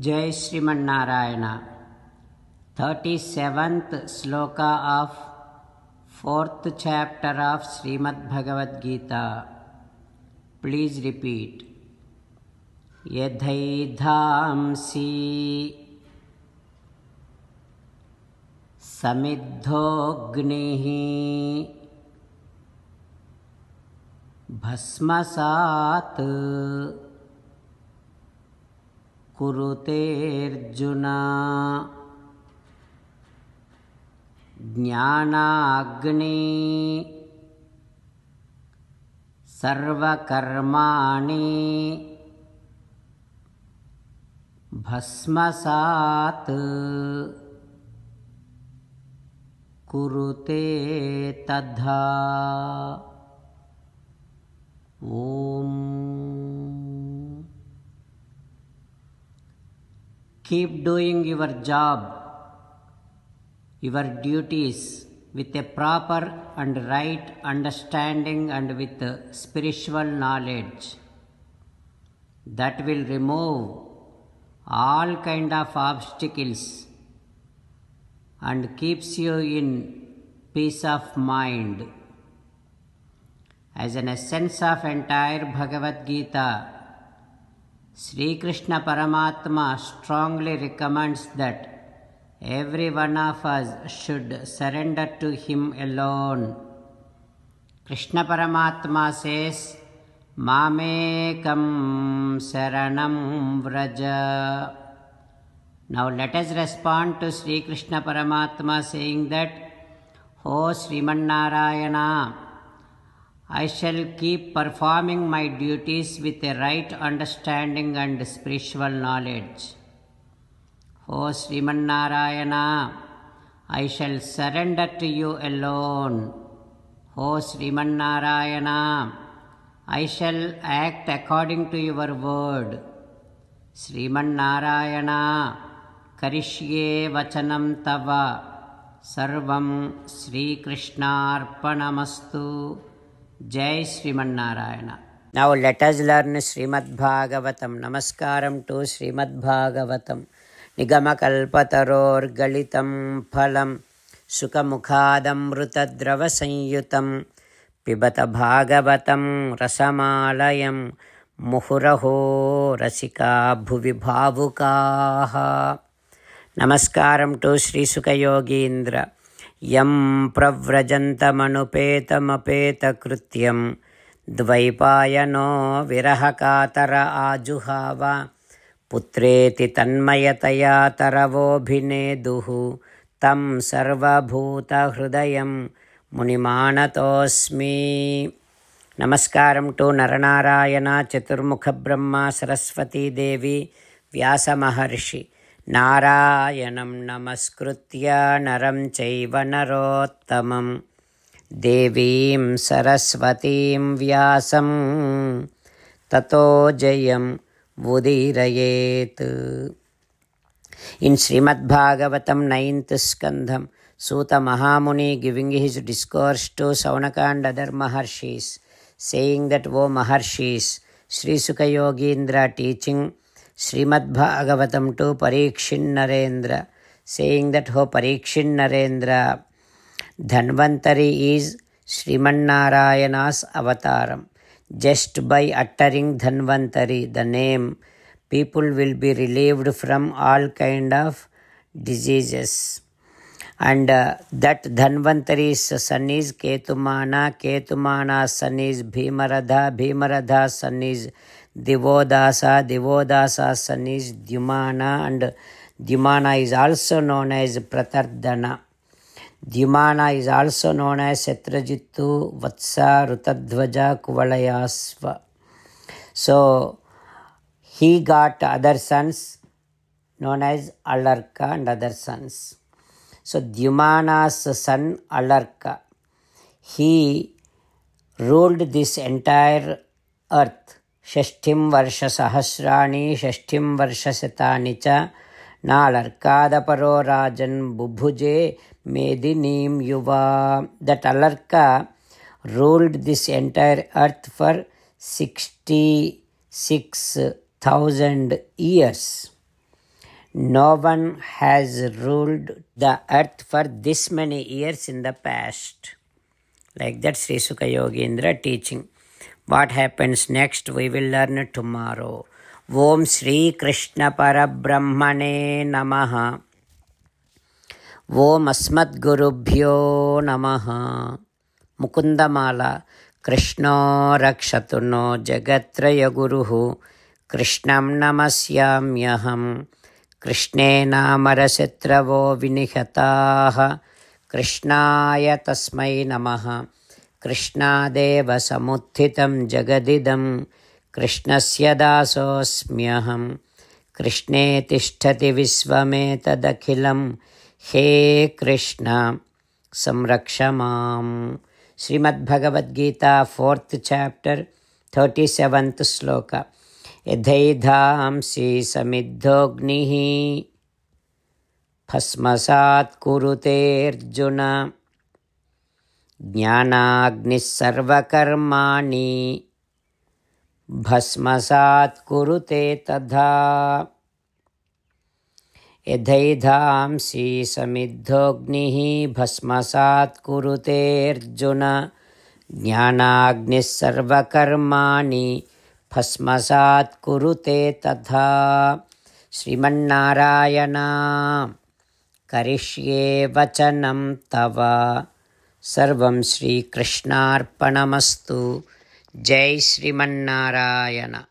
Jai Sriman Narayana. 37th sloka of 4th chapter of Srimad Bhagavad Gita. Please repeat. Yadhaidhamsi samiddhognihi bhasmasat कुरुतेऽर्जुना ज्ञानाग्नि सर्वकर्माणि भस्मसात् कुरुते तथा। ओम। Keep doing your job, your duties with a proper and right understanding and with spiritual knowledge. That will remove all kind of obstacles and keeps you in peace of mind. As an essence of entire Bhagavad Gita, Sri Krishna Paramatma strongly recommends that every one of us should surrender to him alone. Krishna Paramatma says, Mamekam Saranam Vraja. Now let us respond to Sri Krishna Paramatma saying that, O Sriman Narayana, I shall keep performing my duties with a right understanding and spiritual knowledge. O Sriman Narayana, I shall surrender to you alone. O Sriman Narayana, I shall act according to your word. Sriman Narayana, Karishye Vachanam Tava, Sarvam Sri Krishnarpanamastu. Jai Sriman Narayana. Now let us learn Srimad Bhagavatam. Namaskaram to Srimad Bhagavatam. Nigama kalpataror galitam phalam sukamukhadam rutadrava sanyutam pibata bhagavatam rasamalayam muhuraho rasika bhuvi bhavukaha. Namaskaram to Sri Sukha Yogindra. Yam pravrajantamanopetamapeta-krutyam dvaipayano virahakatara ajuhava putreti tanmayataya taravobhineduhu tam sarvabhuta hrudayam munimanatosmi. Namaskaram to Naranarayana, Chaturmukha Brahma, Saraswati Devi, Vyasa Maharshi. Narayanam namaskritya naram chaiva narottamam devim saraswatim vyasam tato jayam vudirayet. In Srimad Bhagavatam 9th Skandham, Suta Mahamuni giving his discourse to Saunaka and other Maharshis, saying that, O Maharshis, Sri Sukha Yogindra teaching Srimad Bhagavatam to Parikshin Narendra, saying that, O Parikshin Narendra, Dhanvantari is Sriman Narayana's avataram. Just by uttering Dhanvantari, the name, people will be relieved from all kind of diseases. And that Dhanvantari's son is Ketumana, Ketumana's son is Bhimaradha, Bhimaradha's son is Divodasa, Divodasa's son is Dhyumana, and Dhyumana is also known as Pratardhana. Dhyumana is also known as Satrajittu, Vatsa, Rutadhvaja, Kuvalayasva. So he got other sons known as Alarka and other sons. So Dhyumana's son Alarka, he ruled this entire earth. Shashtim Varsha Sahasrani, Shashtim Varsha Satani cha, Nalarkada Paro Rajan Bubhuje Medinim Yuva. That Alarka ruled this entire earth for 66,000 years. No one has ruled the earth for this many years in the past. Like that, Sri Sukha Yogendra teaching. What happens next, we will learn tomorrow. Om Sri Krishna Parabrahmane Namaha. Om Asmat Gurubhyo Namaha. Mukundamala. Krishna Rakshatu no Jagatraya Guruhu. Krishnam Namasyamyaham. Krishnena Marasitravo Vinihataha. Krishnaya Tasmai Namaha. Krishnadeva Samuthitam Jagadidam. Krishnasya Dasosmyaham. Krishne Tishtati Visvametadakhilam. He Krishna Samrakshamam. Srimad Bhagavad Gita, 4th chapter, 37th sloka. Yadhaidhamsi samiddhognihi bhasmasat kurute Arjuna jnanagnis sarvakarmani bhasmasat kurute tadha. Yadhaidhamsi samiddhognihi bhasmasat kurute Arjuna jnanagnis sarvakarmani bhasmasat kurute tadha. Srimannarayana karishye vachanam tava. Sarvam Shri Krishnarpanamastu. Jai Srimannarayana.